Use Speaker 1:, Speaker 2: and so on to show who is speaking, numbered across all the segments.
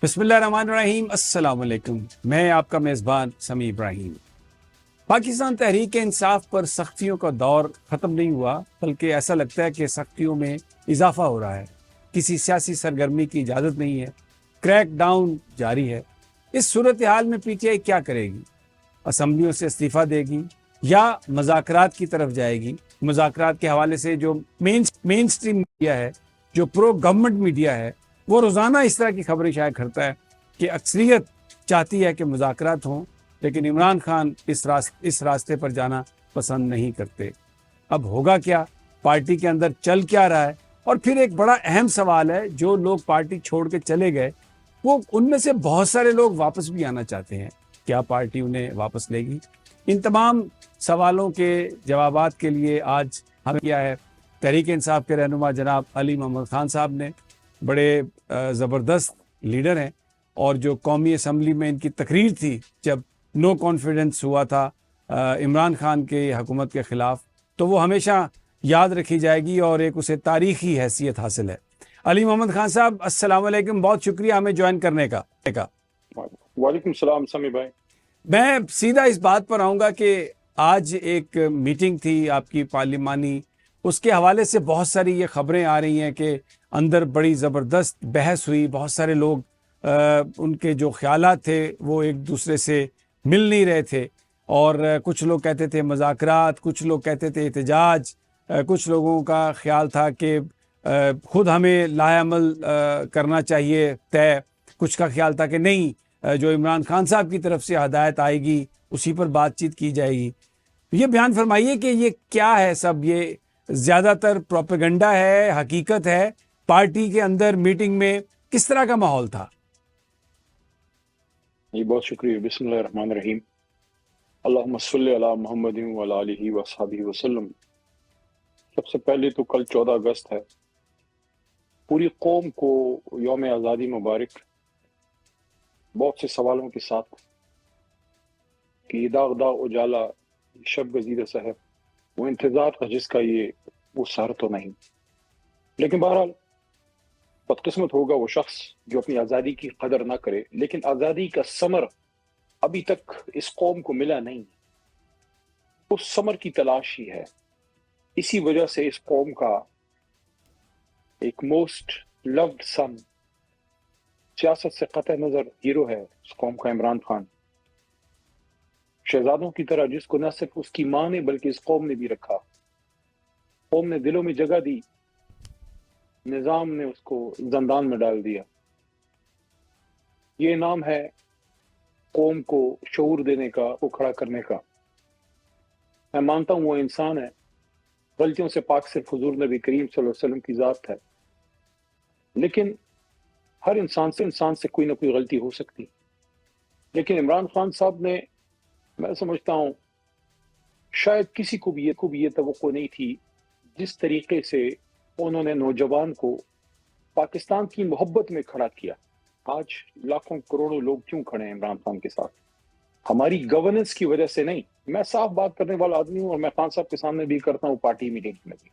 Speaker 1: بسم اللہ الرحمن الرحیم۔ السلام علیکم، میں آپ کا میزبان سمیع ابراہیم۔ پاکستان تحریک انصاف پر سختیوں کا دور ختم نہیں ہوا، بلکہ ایسا لگتا ہے کہ سختیوں میں اضافہ ہو رہا ہے۔ کسی سیاسی سرگرمی کی اجازت نہیں ہے، کریک ڈاؤن جاری ہے۔ اس صورتحال میں پی ٹی آئی کیا کرے گی؟ اسمبلیوں سے استعفیٰ دے گی یا مذاکرات کی طرف جائے گی؟ مذاکرات کے حوالے سے جو مین اسٹریم میڈیا ہے، جو پرو گورنمنٹ میڈیا ہے، وہ روزانہ اس طرح کی خبریں شائع کرتا ہے کہ اکثریت چاہتی ہے کہ مذاکرات ہوں، لیکن عمران خان اس راستے پر جانا پسند نہیں کرتے۔ اب ہوگا کیا؟ پارٹی کے اندر چل کیا رہا ہے؟ اور پھر ایک بڑا اہم سوال ہے، جو لوگ پارٹی چھوڑ کے چلے گئے، وہ ان میں سے بہت سارے لوگ واپس بھی آنا چاہتے ہیں، کیا پارٹی انہیں واپس لے گی؟ ان تمام سوالوں کے جوابات کے لیے آج ہم کیا ہے، تحریک انصاف کے رہنما جناب علی محمد خان صاحب نے، بڑے زبردست لیڈر ہیں، اور جو قومی اسمبلی میں ان کی تقریر تھی جب نو کانفیڈنس ہوا تھا عمران خان کے حکومت کے خلاف، تو وہ ہمیشہ یاد رکھی جائے گی اور ایک اسے تاریخی حیثیت حاصل ہے۔ علی محمد خان صاحب، السلام علیکم، بہت شکریہ ہمیں جوائن کرنے کا۔
Speaker 2: وعلیکم السلام سمی بھائی۔
Speaker 1: میں سیدھا اس بات پر آؤں گا کہ آج ایک میٹنگ تھی آپ کی پارلیمانی، اس کے حوالے سے بہت ساری یہ خبریں آ رہی ہیں کہ اندر بڑی زبردست بحث ہوئی، بہت سارے لوگ ان کے جو خیالات تھے وہ ایک دوسرے سے مل نہیں رہے تھے، اور کچھ لوگ کہتے تھے مذاکرات، کچھ لوگ کہتے تھے احتجاج، کچھ لوگوں کا خیال تھا کہ خود ہمیں لاہ عمل کرنا چاہیے طے، کچھ کا خیال تھا کہ نہیں، جو عمران خان صاحب کی طرف سے ہدایت آئے گی اسی پر بات چیت کی جائے گی۔ یہ بیان فرمائیے کہ یہ کیا ہے سب؟ یہ زیادہ تر پروپیگنڈا ہے، حقیقت ہے؟ پارٹی کے اندر میٹنگ میں کس طرح کا ماحول تھا؟
Speaker 2: جی بہت شکریہ۔ بسم اللہ الرحمن الرحیم، اللہم صلی علی محمد وعلی آلہ وصحبہ وسلم۔ سب سے پہلے تو کل 14 اگست ہے، پوری قوم کو یوم آزادی مبارک۔ بہت سے سوالوں کے ساتھ کہ داغ داغ اجالا شب گزیدہ صاحب، وہ انتظار تھا جس کا یہ وہ سہر تو نہیں، لیکن بہرحال بدقسمت ہوگا وہ شخص جو اپنی آزادی کی قدر نہ کرے، لیکن آزادی کا ثمر ابھی تک اس قوم کو ملا نہیں، اس ثمر کی تلاش ہی ہے۔ اسی وجہ سے اس قوم کا ایک موسٹ لوڈ سن، سیاست سے قطع نظر ہیرو ہے اس قوم کا عمران خان، شہزادوں کی طرح، جس کو نہ صرف اس کی ماں نے بلکہ اس قوم نے بھی رکھا۔ قوم نے دلوں میں جگہ دی، نظام نے اس کو زندان میں ڈال دیا۔ یہ نام ہے قوم کو شعور دینے کا، کو کھڑا کرنے کا۔ میں مانتا ہوں وہ انسان ہے، غلطیوں سے پاک صرف حضور نبی کریم صلی اللہ علیہ وسلم کی ذات ہے، لیکن ہر انسان سے کوئی نہ کوئی غلطی ہو سکتی۔ لیکن عمران خان صاحب نے، میں سمجھتا ہوں شاید کسی کو بھی یہ توقع نہیں تھی جس طریقے سے انہوں نے نوجوان کو پاکستان کی محبت میں کھڑا کیا۔ آج لاکھوں کروڑوں لوگ کیوں کھڑے ہیں عمران خان کے ساتھ؟ ہماری گورننس کی وجہ سے نہیں۔ میں صاف بات کرنے والا آدمی ہوں، اور میں خان صاحب کے سامنے بھی کرتا ہوں، پارٹی میٹنگ میں بھی۔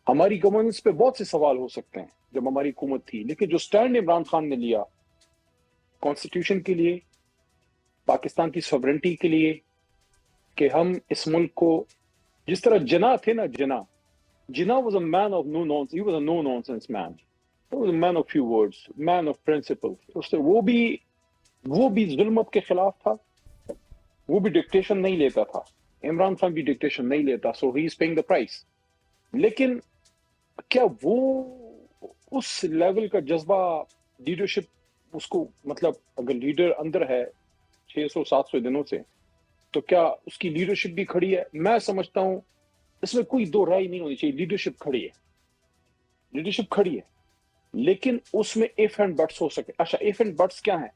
Speaker 2: ہماری گورننس پہ بہت سے سوال ہو سکتے ہیں جب ہماری حکومت تھی، لیکن جو سٹینڈ عمران خان نے لیا کانسٹیٹیوشن کے لیے، پاکستان کی سوورنٹی کے لیے، کہ ہم اس ملک کو، جس طرح جناح تھے نا، جناح was a man of no nonsense. He was a no nonsense man. He was a man of few words, man of principle. وہ بھی ظلمت کے خلاف تھا، وہ بھی ڈکٹیشن نہیں لیتا تھا۔ عمران خان بھی ڈکٹیشن نہیں لیتا، so he is paying the price۔ لیکن کیا وہ اس لیول کا جذبہ، لیڈرشپ اس کو، مطلب اگر لیڈر اندر ہے 600-700 دنوں سے، تو کیا اس کی لیڈرشپ بھی کھڑی ہے؟ میں سمجھتا ہوں اس میں کوئی دو رائے نہیں ہونی چاہیے، لیڈرشپ کھڑی ہے، لیکن اس میں ایف اینڈ بٹس ہو سکے۔ اچھا، ایف اینڈ بٹس کیا ہیں؟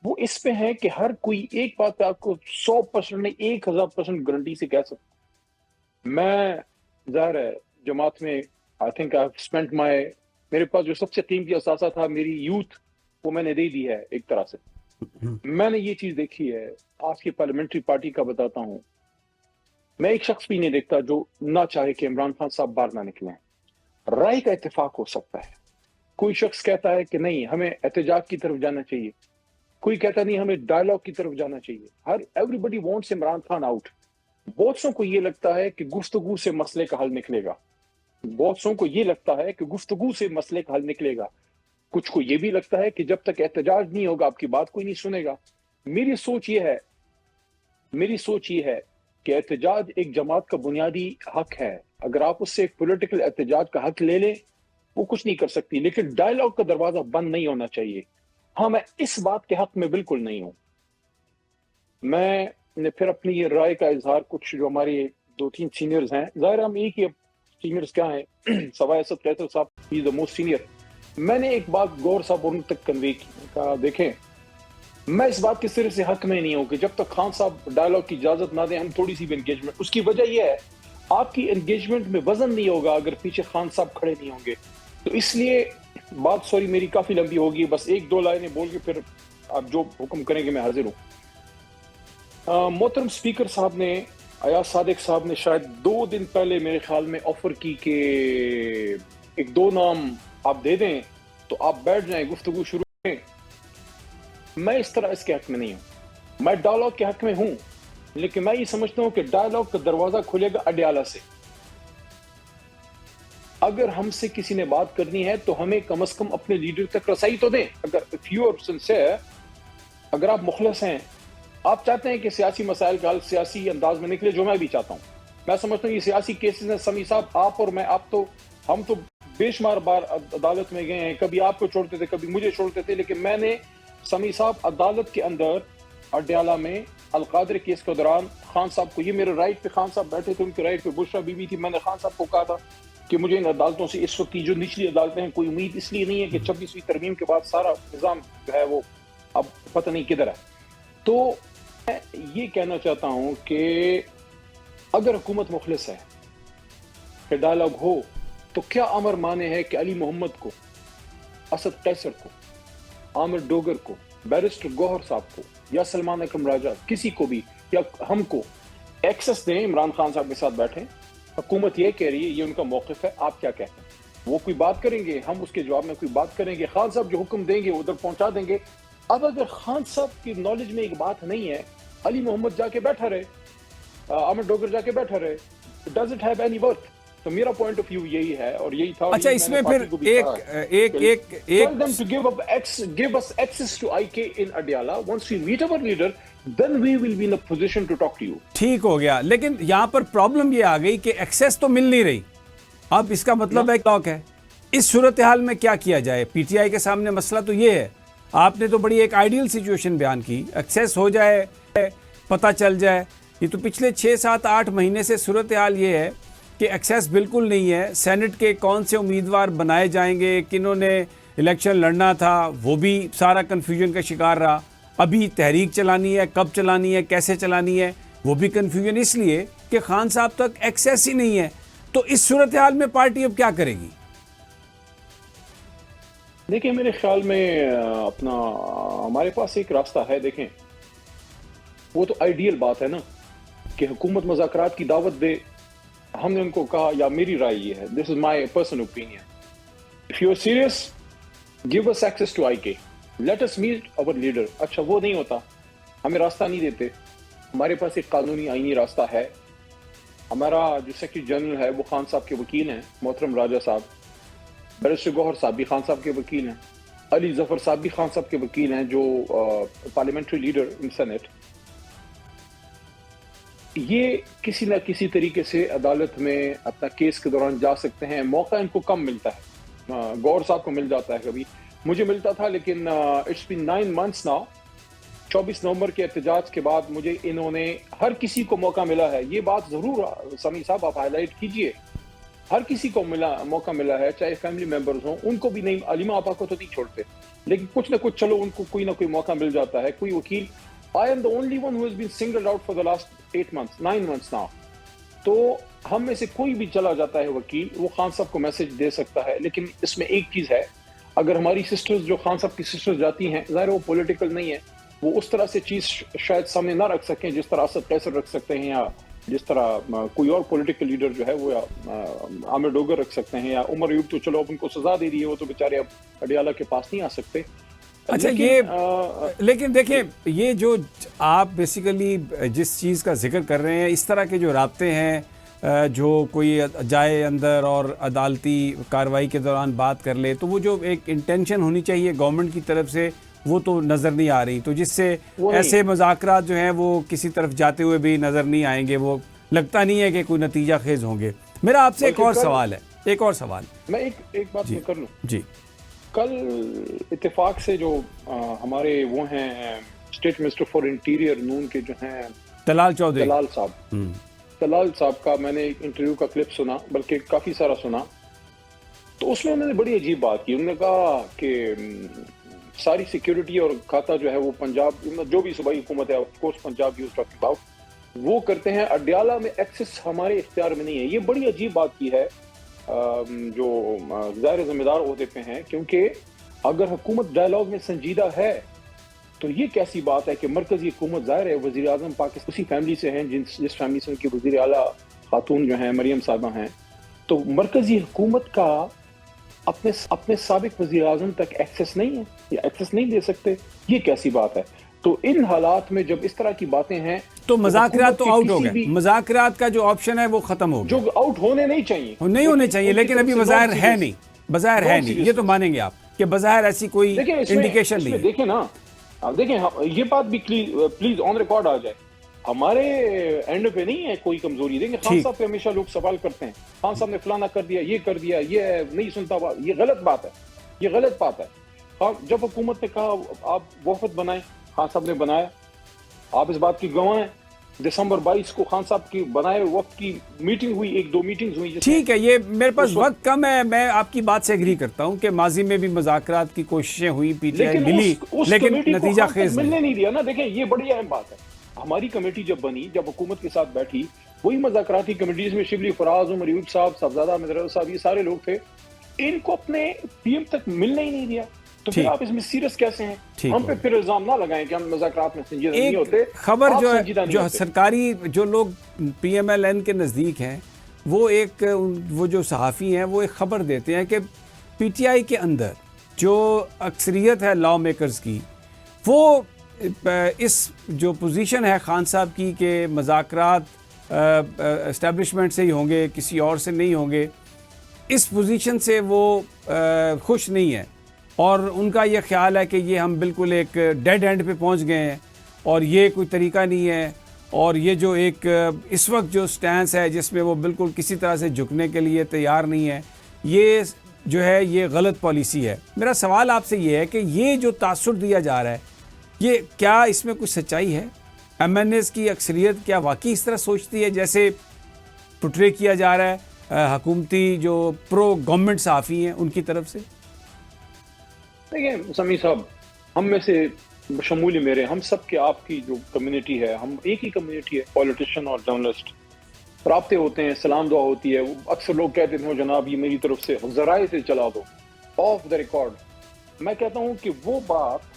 Speaker 2: وہ اس پہ ہیں کہ ہر کوئی ایک بات پہ آپ کو 100% نہیں، 1000% گارنٹی سے کہہ سکتا۔ میں ظاہر ہے جماعت میں آئی تھنک آئی اسپینٹ میرے پاس جو سب سے قیمتی اثاثہ تھا، میری یوتھ، وہ میں نے دے دی ہے ایک طرح سے۔ میں نے یہ چیز دیکھی ہے آج کی پارلیمنٹری پارٹی کا، بتاتا ہوں، میں ایک شخص بھی نہیں دیکھتا جو نہ چاہے کہ عمران خان صاحب باہر نہ نکلیں۔ رائے کا اتفاق ہو سکتا ہے، کوئی شخص کہتا ہے کہ نہیں ہمیں احتجاج کی طرف جانا چاہیے, کوئی کہتا نہیں ہمیں ڈائلاگ کی طرف جانا چاہیے. ایوری بڈی وانٹس عمران خان آؤٹ. بہت سو کو یہ لگتا ہے کہ گفتگو سے مسئلے کا حل نکلے گا, بہت سو کو یہ لگتا ہے کہ گفتگو سے مسئلے کا حل نکلے گا, کچھ کو یہ بھی لگتا ہے کہ جب تک احتجاج نہیں ہوگا آپ کی بات کوئی نہیں سنے گا. میری سوچ یہ ہے کہ احتجاج ایک جماعت کا بنیادی حق ہے. اگر آپ اس سے ایک پولیٹیکل احتجاج کا حق لے لیں وہ کچھ نہیں کر سکتی, لیکن ڈائلاگ کا دروازہ بند نہیں ہونا چاہیے. ہاں میں اس بات کے حق میں بالکل نہیں ہوں. میں نے پھر اپنی یہ رائے کا اظہار کچھ جو ہمارے 2-3 سینئرز ہیں, ظاہر ہم ایک ہی سینئرز کیا ہیں, سوائے اسد قیصر صاحب ہی از دا موسٹ سینئر. میں نے ایک بات گور صاحب ان تک کنوے کی, کہا دیکھیں میں اس بات کے سرے سے حق میں نہیں ہوں کہ جب تک خان صاحب ڈائلاگ کی اجازت نہ دیں ہم تھوڑی سی بھی انگیجمنٹ. اس کی وجہ یہ ہے آپ کی انگیجمنٹ میں وزن نہیں ہوگا اگر پیچھے خان صاحب کھڑے نہیں ہوں گے. تو اس لیے بات سوری میری کافی لمبی ہوگی, بس 1-2 لائنیں بول کے پھر آپ جو حکم کریں گے میں حاضر ہوں. محترم سپیکر صاحب نے, ایاز صادق صاحب نے شاید 2 دن پہلے میرے خیال میں آفر کی کہ 1-2 نام آپ دے دیں تو آپ بیٹھ جائیں گفتگو شروع کریں. میں اس طرح اس کے حق میں نہیں ہوں. میں ڈائلاگ کے حق میں ہوں, لیکن میں یہ سمجھتا ہوں کہ ڈائلاگ کا دروازہ کھلے گا اڈیالہ سے. اگر ہم سے کسی نے بات کرنی ہے تو ہمیں کم از کم اپنے لیڈر تک رسائی تو دیں. اگر یو آر سنسیئر, اگر آپ مخلص ہیں, آپ چاہتے ہیں کہ سیاسی مسائل کا حل سیاسی انداز میں نکلے, جو میں بھی چاہتا ہوں. میں سمجھتا ہوں یہ سیاسی کیسز ہیں سمیع صاحب, آپ اور میں, ہم تو بے شمار بار عدالت میں گئے ہیں, کبھی آپ کو چھوڑتے تھے کبھی مجھے چھوڑتے تھے, لیکن میں نے سمیع صاحب عدالت کے اندر اڈیالہ میں القادر کیس کے دوران خان صاحب کو, یہ میرے رائٹ پہ خان صاحب بیٹھے تھے, ان کے رائٹ پہ بشرا بی بی تھی, میں نے خان صاحب کو کہا تھا کہ مجھے ان عدالتوں سے اس وقت کی جو نچلی عدالتیں ہیں کوئی امید اس لیے نہیں ہے کہ 26ویں ترمیم کے بعد سارا نظام جو ہے وہ اب پتہ نہیں کدھر ہے. تو میں یہ کہنا چاہتا ہوں کہ اگر حکومت مخلص ہے کہ ڈائلاگ ہو, تو کیا امر مانے ہے کہ علی محمد کو, اسد قیصر کو, عامر ڈوگر کو, بیرسٹر گوہر صاحب کو یا سلمان اکرم راجہ, کسی کو بھی یا ہم کو ایکسس دیں, عمران خان صاحب کے ساتھ بیٹھیں. حکومت یہ کہہ رہی ہے, یہ ان کا موقف ہے, آپ کیا کہتے ہیں؟ وہ کوئی بات کریں گے, ہم اس کے جواب میں کوئی بات کریں گے, خان صاحب جو حکم دیں گے ادھر پہنچا دیں گے. اب اگر خان صاحب کی نالج میں ایک بات نہیں ہے, علی محمد جا کے بیٹھا رہے, عامر ڈوگر جا کے بیٹھا رہے, does it have any worth? تو میرا پوائنٹ آف ویو یہی ہے اور یہی تھا.
Speaker 1: اچھا اس میں پھر
Speaker 2: give us access to IK in Adiala. Once we meet our leader, then we will be in a position to talk to you.
Speaker 1: ٹھیک ہو گیا, لیکن یہاں پر پرابلم یہ آ گئی کہ ایکسیس تو مل نہیں رہی. اب اس کا مطلب ہے لاک ہے. اس صورتحال میں کیا کیا جائے؟ پی ٹی آئی کے سامنے مسئلہ تو یہ ہے, آپ نے تو بڑی ایک آئیڈیل سچویشن بیان کی, ایکسیس ہو جائے, پتہ چل جائے. یہ تو پچھلے 6-7-8 مہینے سے صورتحال یہ ہے کہ ایکسیس بالکل نہیں ہے. سینٹ کے کون سے امیدوار بنائے جائیں گے, کنہوں نے الیکشن لڑنا تھا, وہ بھی سارا کنفیوژن کا شکار رہا. ابھی تحریک چلانی ہے, کب چلانی ہے, کیسے چلانی ہے, وہ بھی کنفیوژن, اس لیے کہ خان صاحب تک ایکسیس ہی نہیں ہے. تو اس صورتحال میں پارٹی اب کیا کرے گی؟
Speaker 2: دیکھیں میرے خیال میں ہمارے پاس ایک راستہ ہے. دیکھیں وہ تو آئیڈیل بات ہے نا کہ حکومت مذاکرات کی دعوت دے. ہم نے ان کو کہا, یا میری رائے یہ ہے, this is my personal opinion, if you are serious give us access to IK, let us meet our leader. اچھا وہ نہیں ہوتا, ہمیں راستہ نہیں دیتے. ہمارے پاس ایک قانونی آئینی راستہ ہے. ہمارا جو سیکرٹری جنرل ہے وہ خان صاحب کے وکیل ہیں, محترم راجہ صاحب. بیرسٹر گوہر صاحب بھی خان صاحب کے وکیل ہیں. علی ظفر صاحب بھی خان صاحب کے وکیل ہیں, جو پارلیمنٹری لیڈر ان سینٹ. یہ کسی نہ کسی طریقے سے عدالت میں اپنا کیس کے دوران جا سکتے ہیں. موقع ان کو کم ملتا ہے, گور صاحب کو مل جاتا ہے, کبھی مجھے ملتا تھا, لیکن اٹس بین 9 months now. 24 نومبر کے احتجاج کے بعد مجھے انہوں نے, ہر کسی کو موقع ملا ہے. یہ بات ضرور سمیع صاحب آپ ہائی لائٹ کیجئے, ہر کسی کو موقع ملا ہے, چاہے فیملی ممبرز ہوں, ان کو بھی نہیں, علیمہ آپا کو تو نہیں چھوڑتے, لیکن کچھ نہ کچھ چلو ان کو کوئی نہ کوئی موقع مل جاتا ہے. کوئی وکیل, I am the only one who has been singled out for the last 9 months now. تو ہم میں سے کوئی بھی چلا جاتا ہے وکیل, وہ خان صاحب کو میسج دے سکتا ہے. لیکن اس میں ایک چیز ہے, اگر ہماری سسٹرز جو خان صاحب کی سسٹرز جاتی ہیں, ظاہر وہ پولیٹیکل نہیں ہے, وہ اس طرح سے چیز شاید سامنے نہ رکھ سکیں جس طرح اسد قیصر رکھ سکتے ہیں یا جس طرح کوئی اور پولیٹیکل لیڈر جو ہے وہ عامر ڈوگر رکھ سکتے ہیں، یا عمر ایوب تو چلو اب ان کو سزا دے دی ہے، وہ تو بیچارے اب اڈیالہ کے پاس نہیں آ سکتے.
Speaker 1: اچھا لیکن دیکھیں یہ جو آپ بیسیکلی جس چیز کا ذکر کر رہے ہیں، اس طرح کے جو رابطے ہیں جو کوئی جائے اندر اور عدالتی کارروائی کے دوران بات کر لے، تو وہ جو ایک انٹینشن ہونی چاہیے گورنمنٹ کی طرف سے وہ تو نظر نہیں آ رہی، تو جس سے ایسے مذاکرات جو ہیں وہ کسی طرف جاتے ہوئے بھی نظر نہیں آئیں گے، وہ لگتا نہیں ہے کہ کوئی نتیجہ خیز ہوں گے. میرا آپ سے ایک اور سوال
Speaker 2: میں ایک بات میں کر لوں.
Speaker 1: جی،
Speaker 2: کل اتفاق سے جو ہمارے وہ ہیں اسٹیٹ منسٹر فار انٹیریئر نون کے جو ہیں
Speaker 1: طلال چودھری،
Speaker 2: طلال صاحب کا میں نے ایک انٹرویو کا کلپ سنا، بلکہ کافی سارا سنا، تو اس میں انہوں نے بڑی عجیب بات کی. انہوں نے کہا کہ ساری سیکیورٹی اور کھاتا جو ہے وہ پنجاب، جو بھی صوبائی حکومت ہے of course Punjab use talking about, وہ کرتے ہیں. اڈیالہ میں ایکسس ہمارے اختیار میں نہیں ہے. یہ بڑی عجیب بات کی ہے جو ظاہر ذمہ دار عہدے پہ ہیں، کیونکہ اگر حکومت ڈائلاگ میں سنجیدہ ہے تو یہ کیسی بات ہے کہ مرکزی حکومت، ظاہر ہے وزیر اعظم پاکستان اسی فیملی سے ہیں جس فیملی سے ان کی وزیر اعلیٰ خاتون جو ہیں مریم صاحبہ ہیں، تو مرکزی حکومت کا اپنے سابق وزیر اعظم تک ایکسس نہیں ہے یا ایکسس نہیں دے سکتے. یہ کیسی بات ہے؟ تو ان حالات میں جب اس طرح کی باتیں ہیں
Speaker 1: تو مذاکرات تو آؤٹ ہو گئے، مذاکرات کا جو آپشن ہے وہ ختم ہو گیا،
Speaker 2: جو آؤٹ ہونے نہیں
Speaker 1: چاہیے لیکن ابھی بظاہر ہے نہیں. یہ تو مانیں گے آپ کہ بظاہر ایسی کوئی انڈیکیشن نہیں ہے.
Speaker 2: دیکھیں نا، دیکھیں یہ بات بھی پلیز آن ریکارڈ آ جائے، ہمارے اینڈ پہ نہیں ہے کوئی کمزوری. دیکھیں خان صاحب پہ ہمیشہ لوگ سوال کرتے ہیں، خان صاحب نے فلانا کر دیا، یہ کر دیا، یہ نہیں سنتا. یہ غلط بات ہے، یہ غلط بات ہے. جب حکومت نے کہا آپ وفد بنائیں، خان صاحب نے بنایا. آپ اس بات کی گواہ ہیں، دسمبر 22 کو خان صاحب کی بنائے وقت کی میٹنگ ہوئی، 1-2 میٹنگز ہوئی.
Speaker 1: ٹھیک ہے، یہ میرے پاس وقت کم ہے، میں آپ کی بات سے ایگری کرتا ہوں کہ ماضی میں بھی مذاکرات کی کوششیں ہوئی، پی ٹی آئی ملی لیکن نتیجہ خیز
Speaker 2: ملنے نہیں دیا نا. دیکھیں یہ بڑی اہم بات ہے. ہماری کمیٹی جب بنی، جب حکومت کے ساتھ بیٹھی، وہی مذاکراتی کمیٹی جس میں شبلی فراز، عمر ایوب صاحب، صاحبزادہ مدرس صاحب، یہ سارے لوگ تھے، ان کو اپنے پی ایم تک ملنے ہی نہیں دیا. تو پھر آپ اس میں سیریس کیسے ہیں؟ ہم پہ پھر الزام نہ لگائیں کہ ہم مذاکرات میں سنجیدہ نہیں ہوتے.
Speaker 1: خبر جو سرکاری جو لوگ پی ایم ایل این کے نزدیک ہیں، وہ جو صحافی ہیں وہ ایک خبر دیتے ہیں کہ پی ٹی آئی کے اندر جو اکثریت ہے لا میکرز کی، وہ اس جو پوزیشن ہے خان صاحب کی کہ مذاکرات اسٹیبلشمنٹ سے ہی ہوں گے، کسی اور سے نہیں ہوں گے، اس پوزیشن سے وہ خوش نہیں ہے. اور ان کا یہ خیال ہے کہ یہ ہم بالکل ایک ڈیڈ اینڈ پہ پہنچ گئے ہیں اور یہ کوئی طریقہ نہیں ہے. اور یہ جو ایک اس وقت جو سٹینس ہے جس میں وہ بالکل کسی طرح سے جھکنے کے لیے تیار نہیں ہے، یہ جو ہے یہ غلط پالیسی ہے. میرا سوال آپ سے یہ ہے کہ یہ جو تاثر دیا جا رہا ہے، یہ کیا اس میں کچھ سچائی ہے؟ ایم این ایز کی اکثریت کیا واقعی اس طرح سوچتی ہے جیسے پورٹرے کیا جا رہا ہے حکومتی جو پرو گورنمنٹ صحافی ہیں ان کی طرف سے؟
Speaker 2: دیکھیں سمیع صاحب، ہم میں سے شمولی میرے، ہم سب کے آپ کی جو کمیونٹی ہے، ہم ایک ہی کمیونٹی ہے، پولیٹیشین اور جرنلسٹ. رابطے ہوتے ہیں، سلام دعا ہوتی ہے. اکثر لوگ کہتے ہیں جناب یہ میری طرف سے ذرائع سے چلا دو، آف دا ریکارڈ. میں کہتا ہوں کہ وہ بات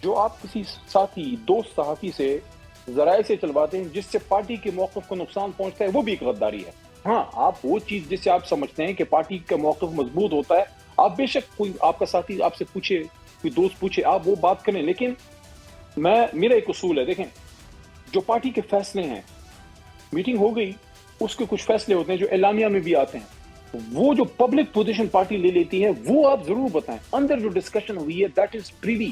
Speaker 2: جو آپ کسی ساتھی دوست صحافی سے ذرائع سے چلواتے ہیں جس سے پارٹی کے موقف کو نقصان پہنچتا ہے، وہ بھی ایک غداری ہے. ہاں، آپ وہ چیز جس سے آپ سمجھتے ہیں کہ پارٹی کا موقف مضبوط ہوتا ہے، آپ بے شک کوئی آپ کا ساتھی آپ سے پوچھے، کوئی دوست پوچھے، آپ وہ بات کریں. لیکن میرا ایک اصول ہے، دیکھیں جو پارٹی کے فیصلے ہیں، میٹنگ ہو گئی، اس کے کچھ فیصلے ہوتے ہیں جو اعلامیہ میں بھی آتے ہیں، وہ جو پبلک پوزیشن پارٹی لے لیتی ہے وہ آپ ضرور بتائیں. اندر جو ڈسکشن ہوئی ہے that is privy,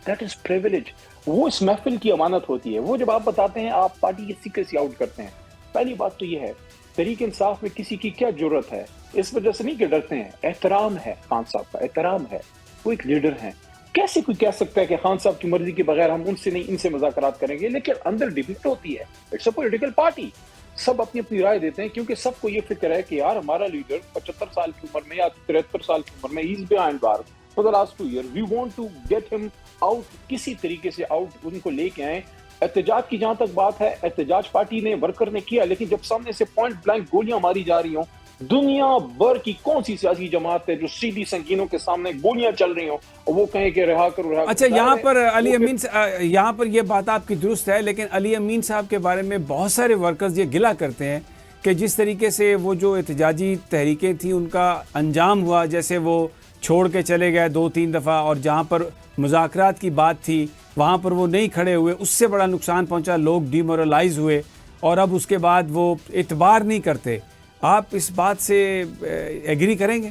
Speaker 2: that is privilege, وہ اس محفل کی امانت ہوتی ہے. وہ جب آپ بتاتے ہیں آپ پارٹی کی سیکریسی آؤٹ کرتے ہیں. پہلی بات تو یہ ہے تحریک انصاف میں کسی کی کیا جرت ہے، اس وجہ سے نہیں کہ ڈرتے ہیں، احترام ہے، خان صاحب کا احترام ہے، وہ ایک لیڈر ہیں. کیسے کوئی کہہ سکتا ہے کہ خان صاحب کی مرضی کے بغیر ہم ان سے نہیں، ان سے مذاکرات کریں گے؟ لیکن اندر ڈبیٹ ہوتی ہے، اٹس اے پولیٹیکل پارٹی، سب اپنی اپنی رائے دیتے ہیں کیونکہ سب کو یہ فکر ہے کہ یار ہمارا لیڈر 75 سال کی عمر میں یا 73 سال کی عمر میں ہی is behind bar for the last 2 years، we want to get him out, کسی طریقے سے آؤٹ ان کو لے کے آئیں. احتجاج کی جہاں تک بات ہے، احتجاج پارٹی نے ورکر نے کیا، لیکن جب سامنے سے پوائنٹ بلینک گولیاں ماری جا رہی ہوں، دنیا بھر کی کون سی سیاسی جماعت ہے جو سیدھی سنگینوں کے سامنے گولیاں چل رہی ہوں اور وہ کہیں کہ رہا کرو رہا کرو؟
Speaker 1: اچھا یہاں پر علی امین یہاں پر یہ بات آپ کی درست ہے، لیکن علی امین صاحب کے بارے میں بہت سارے ورکرز یہ گلہ کرتے ہیں کہ جس طریقے سے وہ جو احتجاجی تحریکیں تھیں ان کا انجام ہوا، جیسے وہ چھوڑ کے چلے گئے 2-3 دفعہ، اور جہاں پر مذاکرات کی بات تھی وہاں پر وہ نہیں کھڑے ہوئے، اس سے بڑا نقصان پہنچا، لوگ ڈی مورلائز ہوئے، اور اب اس کے بعد وہ اعتبار نہیں کرتے۔ آپ اس بات سے ایگری کریں گے؟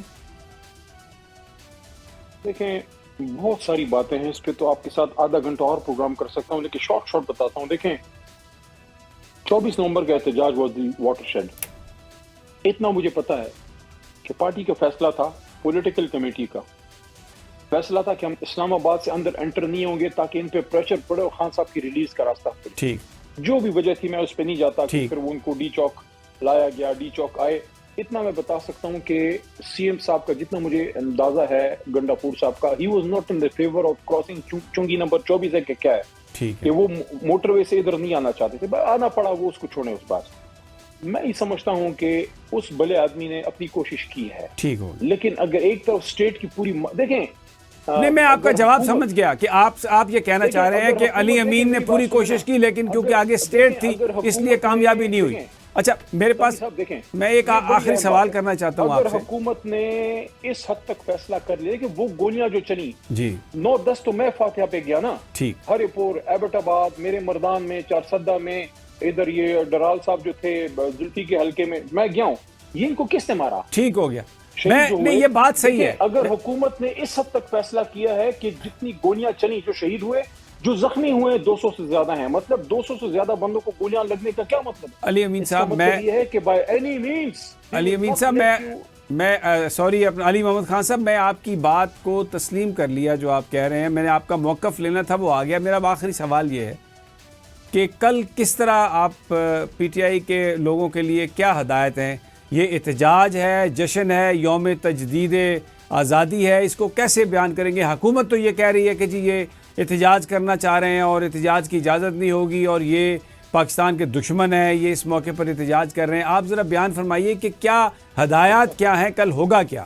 Speaker 2: دیکھیں بہت ساری باتیں ہیں اس پہ تو آپ کے ساتھ آدھا گھنٹہ اور پروگرام کر سکتا ہوں، لیکن شارٹ بتاتا ہوں۔ دیکھیں 24 نومبر کا احتجاج واز دی واٹر شیڈ، اتنا مجھے پتا ہے کہ پارٹی کا فیصلہ تھا، پولیٹیکل کمیٹی کا فیصلہ تھا کہ ہم اسلام آباد سے اندر انٹر نہیں ہوں گے تاکہ ان پہ پریشر پڑے اور خان صاحب کی ریلیز کا راستہ کھلے۔
Speaker 1: ٹھیک،
Speaker 2: جو بھی وجہ تھی میں اس پہ نہیں جاتا کہ
Speaker 1: ٹھیک۔
Speaker 2: پھر وہ ان کو ڈی چوک لایا گیا، ڈی چوک آئے۔ اتنا میں بتا سکتا ہوں کہ سی ایم صاحب کا جتنا مجھے اندازہ ہے، گنڈا پور صاحب کا، he was not in the favour of crossing چنگی نمبر 24 ہے کہ کیا ہے
Speaker 1: ٹھیک
Speaker 2: کہ وہ موٹر وے سے ادھر نہیں آنا چاہتے تھے، آنا پڑا، وہ اس کو چھوڑیں اس بات۔ میں یہ سمجھتا ہوں کہ اس بلے آدمی نے اپنی کوشش کی ہے،
Speaker 1: ٹھیک ہو،
Speaker 2: لیکن اگر ایک طرف اسٹیٹ کی پوری دیکھیں،
Speaker 1: نہیں میں آپ کا جواب سمجھ گیا کہ آپ یہ کہنا چاہ رہے ہیں کہ علی امین نے پوری کوشش کی لیکن کیونکہ آگے اسٹیٹ تھی اس لیے کامیابی نہیں ہوئی۔ اچھا میرے پاس میں ایک آخری سوال کرنا چاہتا ہوں آپ
Speaker 2: اگر
Speaker 1: سے۔
Speaker 2: حکومت نے اس حد تک فیصلہ کر لیا کہ وہ گولیاں جو چلی
Speaker 1: جی
Speaker 2: 9-10 تو میں فاتحہ پہ گیا نا،
Speaker 1: ٹھیک،
Speaker 2: ہری پور، ایبٹ آباد، میرے مردان میں، چارسدہ میں، ادھر یہ ڈرال صاحب جو تھے زلفی کے حلقے میں گیا ہوں، یہ ان کو کس نے مارا؟
Speaker 1: ٹھیک ہو گیا،
Speaker 2: شہید جو
Speaker 1: نہیں
Speaker 2: ہوئے۔
Speaker 1: یہ بات صحیح ہے۔
Speaker 2: اگر حکومت نے اس حد تک فیصلہ کیا ہے کہ جتنی گولیاں چلی، جو شہید ہوئے، جو زخمی ہوئے 200 سے زیادہ ہیں، مطلب 200 سے زیادہ بندوں کو گولیاں لگنے کا کیا مطلب ہے؟
Speaker 1: علی امین صاحب
Speaker 2: مطلب یہ ہے کہ بائی اینی مینس
Speaker 1: علی امین صاحب میں سوری علی محمد خان صاحب، میں آپ کی بات کو تسلیم کر لیا جو آپ کہہ رہے ہیں، میں نے آپ کا موقف لینا تھا وہ آ گیا۔ میرا آخری سوال یہ ہے کہ کل کس طرح آپ پی ٹی آئی کے لوگوں کے لیے کیا ہدایت ہیں؟ یہ احتجاج ہے، جشن ہے، یوم تجدید آزادی ہے، اس کو کیسے بیان کریں گے؟ حکومت تو یہ کہہ رہی ہے کہ جی یہ احتجاج کرنا چاہ رہے ہیں اور احتجاج کی اجازت نہیں ہوگی اور یہ پاکستان کے دشمن ہیں، یہ اس موقع پر احتجاج کر رہے ہیں۔ آپ ذرا بیان فرمائیے کہ کیا ہدایات کیا ہیں، کل ہوگا کیا؟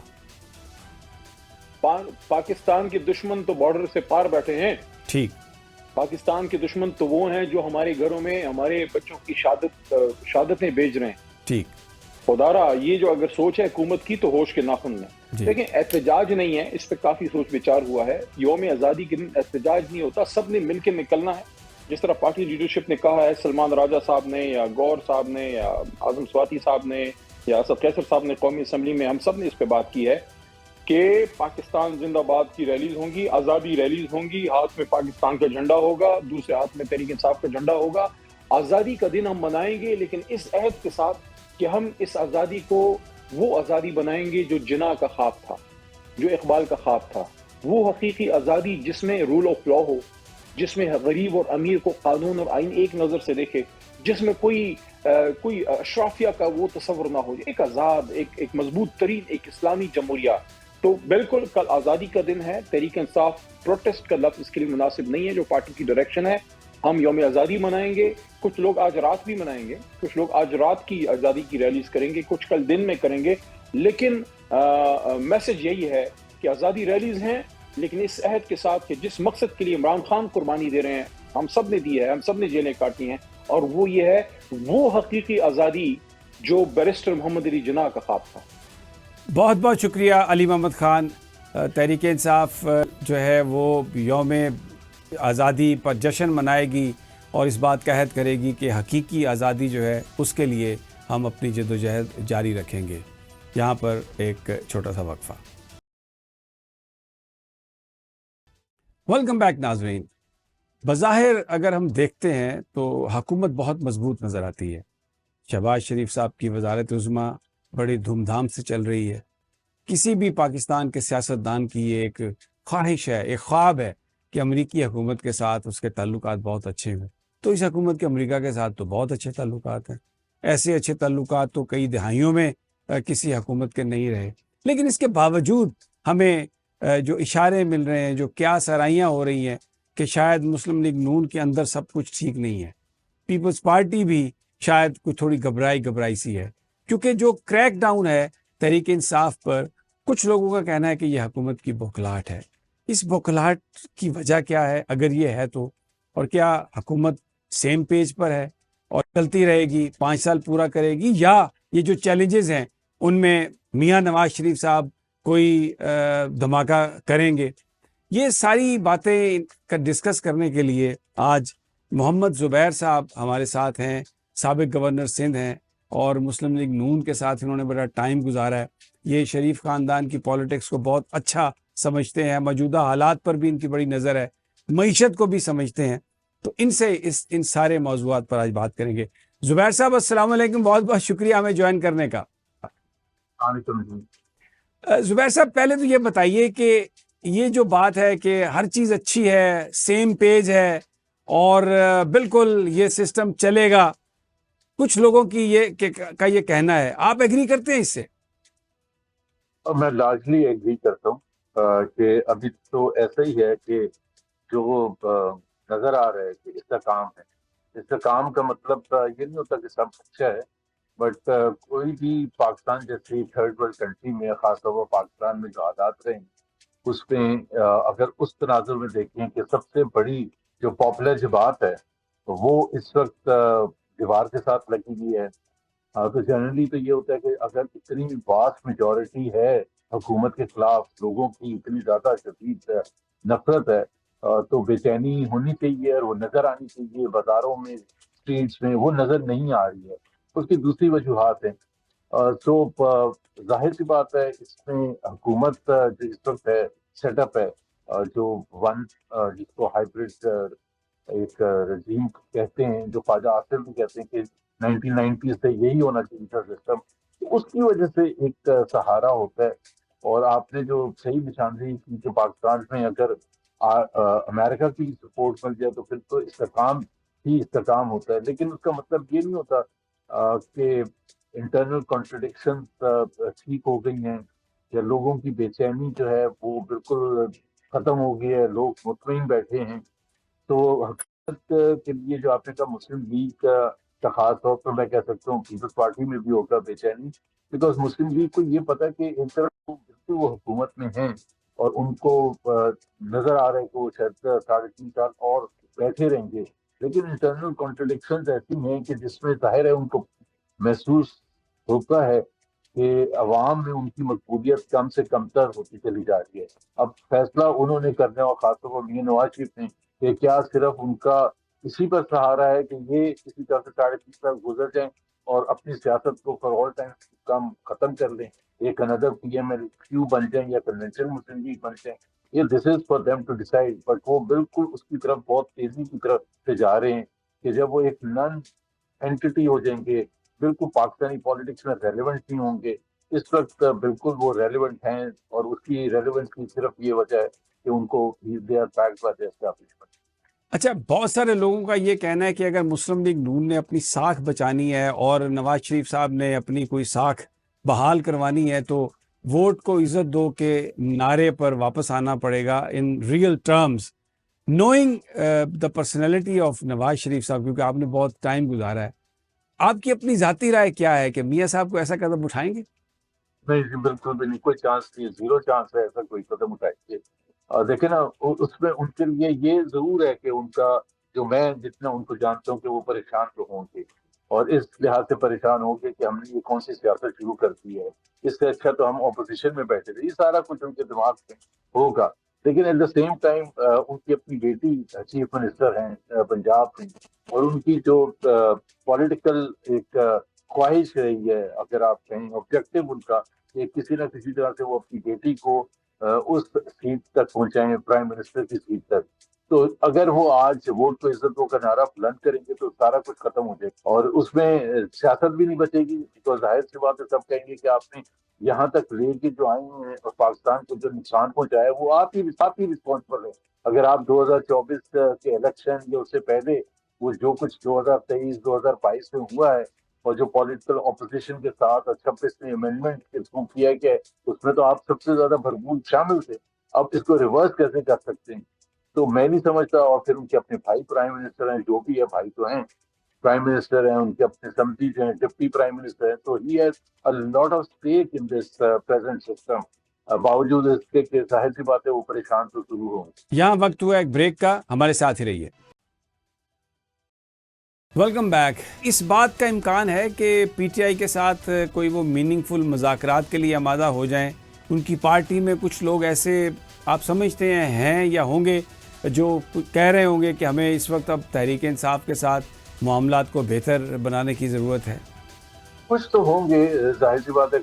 Speaker 2: پاکستان کے دشمن تو بارڈر سے پار بیٹھے ہیں۔
Speaker 1: ٹھیک،
Speaker 2: پاکستان کے دشمن تو وہ ہیں جو ہمارے گھروں میں ہمارے بچوں کی شہادتیں بھیج رہے ہیں۔
Speaker 1: ٹھیک،
Speaker 2: خدارا یہ جو اگر سوچ ہے حکومت کی تو ہوش کے ناخن میں۔
Speaker 1: جی۔
Speaker 2: لیکن احتجاج نہیں ہے، اس پہ کافی سوچ وچار ہوا ہے۔ یوم آزادی کے دن احتجاج نہیں ہوتا، سب نے مل کے نکلنا ہے، جس طرح پارٹی لیڈرشپ نے کہا ہے، سلمان راجہ صاحب نے یا گور صاحب نے یا اعظم سواتی صاحب نے یا اسد قیصر صاحب نے قومی اسمبلی میں، ہم سب نے اس پہ بات کی ہے کہ پاکستان زندہ باد کی ریلیز ہوں گی، آزادی ریلیز ہوں گی، ہاتھ میں پاکستان کا جھنڈا ہوگا، دوسرے ہاتھ میں تحریک انصاف کا جھنڈا ہوگا۔ آزادی کا دن ہم منائیں گے، لیکن اس عہد کے ساتھ کہ ہم اس آزادی کو وہ آزادی بنائیں گے جو جناح کا خواب تھا، جو اقبال کا خواب تھا، وہ حقیقی آزادی جس میں رول آف لا ہو، جس میں غریب اور امیر کو قانون اور آئین ایک نظر سے دیکھے، جس میں کوئی اشرافیہ کا وہ تصور نہ ہو، ایک آزاد، ایک مضبوط ترین ایک اسلامی جمہوریہ۔ تو بالکل کل آزادی کا دن ہے، تحریک انصاف پروٹیسٹ کا لفظ اس کے لیے مناسب نہیں ہے، جو پارٹی کی ڈائریکشن ہے۔ ہم یوم آزادی منائیں گے، کچھ لوگ آج رات بھی منائیں گے، کچھ لوگ آج رات کی آزادی کی ریلیز کریں گے، کچھ کل دن میں کریں گے، لیکن میسج یہی ہے کہ آزادی ریلیز ہیں، لیکن اس عہد کے ساتھ کہ جس مقصد کے لیے عمران خان قربانی دے رہے ہیں، ہم سب نے دی ہے، ہم سب نے جیلیں کاٹی ہیں، اور وہ یہ ہے وہ حقیقی آزادی جو بیرسٹر محمد علی جناح کا خواب تھا۔
Speaker 1: بہت بہت شکریہ علی محمد خان۔ تحریک انصاف جو ہے وہ یوم آزادی پر جشن منائے گی اور اس بات کا عہد کرے گی کہ حقیقی آزادی جو ہے اس کے لیے ہم اپنی جدوجہد جاری رکھیں گے۔ یہاں پر ایک چھوٹا سا وقفہ۔ ویلکم بیک ناظرین۔ بظاہر اگر ہم دیکھتے ہیں تو حکومت بہت مضبوط نظر آتی ہے۔ شہباز شریف صاحب کی وزارت عظمیٰ بڑی دھوم دھام سے چل رہی ہے۔ کسی بھی پاکستان کے سیاستدان کی یہ ایک خواہش ہے، ایک خواب ہے کہ امریکی حکومت کے ساتھ اس کے تعلقات بہت اچھے ہوں۔ تو اس حکومت کے امریکہ کے ساتھ تو بہت اچھے تعلقات ہیں، ایسے اچھے تعلقات تو کئی دہائیوں میں کسی حکومت کے نہیں رہے۔ لیکن اس کے باوجود ہمیں جو اشارے مل رہے ہیں، جو کیا سرائیاں ہو رہی ہیں کہ شاید مسلم لیگ نون کے اندر سب کچھ ٹھیک نہیں ہے، پیپلز پارٹی بھی شاید کوئی تھوڑی گھبرائی سی ہے، کیونکہ جو کریک ڈاؤن ہے تحریک انصاف پر کچھ لوگوں کا کہنا ہے کہ یہ حکومت کی بوکھلاہٹ ہے. اس بوکھلاہٹ کی وجہ کیا ہے اگر یہ ہے تو؟ اور کیا حکومت سیم پیج پر ہے اور چلتی رہے گی، 5 سال پورا کرے گی، یا یہ جو چیلنجز ہیں ان میں میاں نواز شریف صاحب کوئی دھماکہ کریں گے؟ یہ ساری باتیں کا ڈسکس کرنے کے لیے آج محمد زبیر صاحب ہمارے ساتھ ہیں. سابق گورنر سندھ ہیں اور مسلم لیگ نون کے ساتھ انہوں نے بڑا ٹائم گزارا ہے. یہ شریف خاندان کی پالیٹکس کو بہت اچھا سمجھتے ہیں، موجودہ حالات پر بھی ان کی بڑی نظر ہے، معیشت کو بھی سمجھتے ہیں. تو ان سے ان سارے موضوعات پر آج بات کریں گے. زبیر صاحب السلام علیکم، بہت بہت شکریہ ہمیں جوائن کرنے کا. زبیر صاحب پہلے تو یہ بتائیے کہ یہ جو بات ہے کہ ہر چیز اچھی ہے، سیم پیج ہے اور بالکل یہ سسٹم چلے گا، کچھ لوگوں کی یہ کہنا ہے، آپ ایگری کرتے ہیں اس سے؟
Speaker 3: میں لارجلی ایگری کرتا ہوں کہ ابھی تو ایسا ہی ہے کہ جو نظر آ رہا ہے کہ استحکام ہے. استحکام کا مطلب یہ نہیں ہوتا کہ سب اچھا ہے، بٹ کوئی بھی پاکستان جیسی تھرڈ ورلڈ کنٹری میں، خاص طور پر پاکستان میں جو حالات رہے ہیں اس میں اگر اس تناظر میں دیکھیں کہ سب سے بڑی جو پاپولر جو بات ہے وہ اس وقت دیوار کے ساتھ لگی ہوئی ہے. تو جنرلی تو یہ ہوتا ہے کہ اگر اتنی واسٹ میجورٹی ہے حکومت کے خلاف، لوگوں کی اتنی زیادہ شدید نفرت ہے، تو بے چینی ہونی چاہیے اور وہ نظر آنی چاہیے بازاروں میں، اسٹریٹس میں. وہ نظر نہیں آ رہی ہے. اس کی دوسری وجوہات ہیں. تو ظاہر سی بات ہے اس میں حکومت جو اس وقت ہے، سیٹ اپ ہے، جو جس کو ہائیبرڈ ایک رجیم کہتے ہیں، جو خواجہ آصف بھی کہتے ہیں کہ 1990s سے یہی ہونا چاہیے تھا سسٹم. اس کی وجہ سے ایک سہارا ہوتا ہے. اور آپ نے جو صحیح نشاندہی کی کہ پاکستان میں اگر امریکہ کی سپورٹ مل جائے تو پھر تو استحکام ہی استحکام ہوتا ہے. لیکن اس کا مطلب یہ نہیں ہوتا کہ انٹرنل کانٹرڈکشن ٹھیک ہو گئی ہیں یا لوگوں کی بے چینی جو ہے وہ بالکل ختم ہو گئی ہے، لوگ مطمئن بیٹھے ہیں. تو حکومت کے لیے جو آپ نے کہا مسلم لیگ کا خاص طور پر میں کہہ سکتا ہوں پیپلز پارٹی میں بھی ہوگا بے چینی، بیکاز مسلم لیگ کو یہ پتا کہ ایک طرف بالکل وہ حکومت میں ہیں اور ان کو نظر آ رہا ہے کہ وہ شاید 3.5 سال اور بیٹھے رہیں گے، لیکن انٹرنل کانٹرڈکشنز ایسی ہیں کہ جس میں ظاہر ہے ان کو محسوس ہوتا ہے کہ عوام میں ان کی مقبولیت کم سے کم تر ہوتی چلی جا رہی ہے. اب فیصلہ انہوں نے کرنا ہے، اور خاص طور پر میاں نواز شریف نے، کہ کیا صرف ان کا اسی پر سہارا ہے کہ یہ کسی طرح سے 3.5 سال گزر جائیں اور اپنی سیاست کو فار آل ٹائم کام ختم کر لیں، ایک اندر پی ایم ایل کیو بن جائیں یا کنونشنل مسلم لیگ بن جائیں. یہ this is for them to decide. But وہ بالکل اس کی طرف بہت تیزی کی طرف سے جا رہے ہیں کہ جب وہ ایک نن اینٹی ہو جائیں گے، بالکل پاکستانی پالیٹکس میں ریلیونٹ نہیں ہوں گے. اس وقت بالکل وہ ریلیونٹ ہیں، اور اس کی ریلیونس کی صرف یہ وجہ ہے کہ ان کو they are backed by the establishment.
Speaker 1: اچھا، بہت سارے لوگوں کا یہ کہنا ہے کہ اگر مسلم لیگ نون نے اپنی ساکھ بچانی ہے اور نواز شریف صاحب نے اپنی کوئی ساکھ بحال کروانی ہے تو ووٹ کو عزت دو کے نعرے پر واپس آنا پڑے گا in real terms, knowing the personality of Nawaz Sharif sahib, کیونکہ آپ نے بہت ٹائم گزارا ہے. آپ کی اپنی ذاتی رائے کیا ہے کہ میاں صاحب کو ایسا قدم اٹھائیں گے؟
Speaker 3: نہیں جی، بالکل بھی نہیں، کوئی چانس نہیں ہے، زیرو چانس ہے ایسا کوئی قدم اٹھائیں گے. دیکھیں نا، اس میں ان کے لیے یہ ضرور ہے کہ ان کا جو، میں جتنا ان کو جانتا ہوں کہ وہ پریشان تو ہوں گے، اور اس لحاظ سے پریشان ہوں گے کہ ہم نے یہ کون سی سیاست شروع کر دی ہے، اس سے اچھا تو ہم اپوزیشن میں بیٹھے تھے. یہ سارا کچھ ان کے دماغ میں ہوگا. لیکن ایٹ دا سیم ٹائم ان کی اپنی بیٹی چیف منسٹر ہیں پنجاب میں، اور ان کی جو پولیٹیکل ایک خواہش رہی ہے، اگر آپ کہیں آبجیکٹو ان کا، کہ کسی نہ کسی طرح سے وہ اپنی بیٹی کو اس سیٹ تک پہنچائیں، پرائم منسٹر کی سیٹ تک. تو اگر وہ آج ووٹ کو عزت دو کا نعرہ بلند کریں گے تو سارا کچھ ختم ہو جائے گا، اور اس میں سیاست بھی نہیں بچے گی. تو ظاہر سی بات ہے، سب کہیں گے کہ آپ نے یہاں تک لے کے جو آئے ہیں اور پاکستان کو جو نقصان پہنچایا ہے وہ آپ ہی رسپانسبل ہے. اگر آپ 2024 کے الیکشن یا اس سے پہلے وہ جو کچھ 2023 2022 میں ہوا ہے، اور جو پولیٹیکل اپوزیشن کے ساتھ 26 میں امینڈمنٹ تھرو کیا گیا، اس میں تو آپ سب سے زیادہ بھرپور شامل تھے. اب اس کو ریورس کیسے کر سکتے ہیں؟ تو میں نہیں سمجھتا. اور پھر ان کے اپنے بھائی پرائم منسٹر ہیں، جو بھی ہے بھائی تو ہیں. پرائم منسٹر ہیں, ان کے اپنے سمتی جو ہیں ڈپٹی پرائم منسٹر ہیں, تو he has a lot of stake in this present system. باوجود اس کے کہ ظاہر سی بات ہے وہ پریشان تو ضرور ہوں.
Speaker 1: یہاں وقت ہوا ایک بریک کا, ہمارے ساتھ ہی رہیے. Welcome back. اس بات کا امکان ہے کہ پی ٹی آئی کے ساتھ کوئی وہ میننگ فل مذاکرات کے لیے آمادہ ہو جائیں. ان کی پارٹی میں کچھ لوگ ایسے آپ سمجھتے ہیں یا ہوں گے جو کہہ رہے ہوں گے کہ ہمیں اس وقت اب تحریک انصاف کے ساتھ معاملات کو بہتر بنانے کی ضرورت ہے.
Speaker 3: کچھ تو ہوں گے, ظاہر سی بات ہے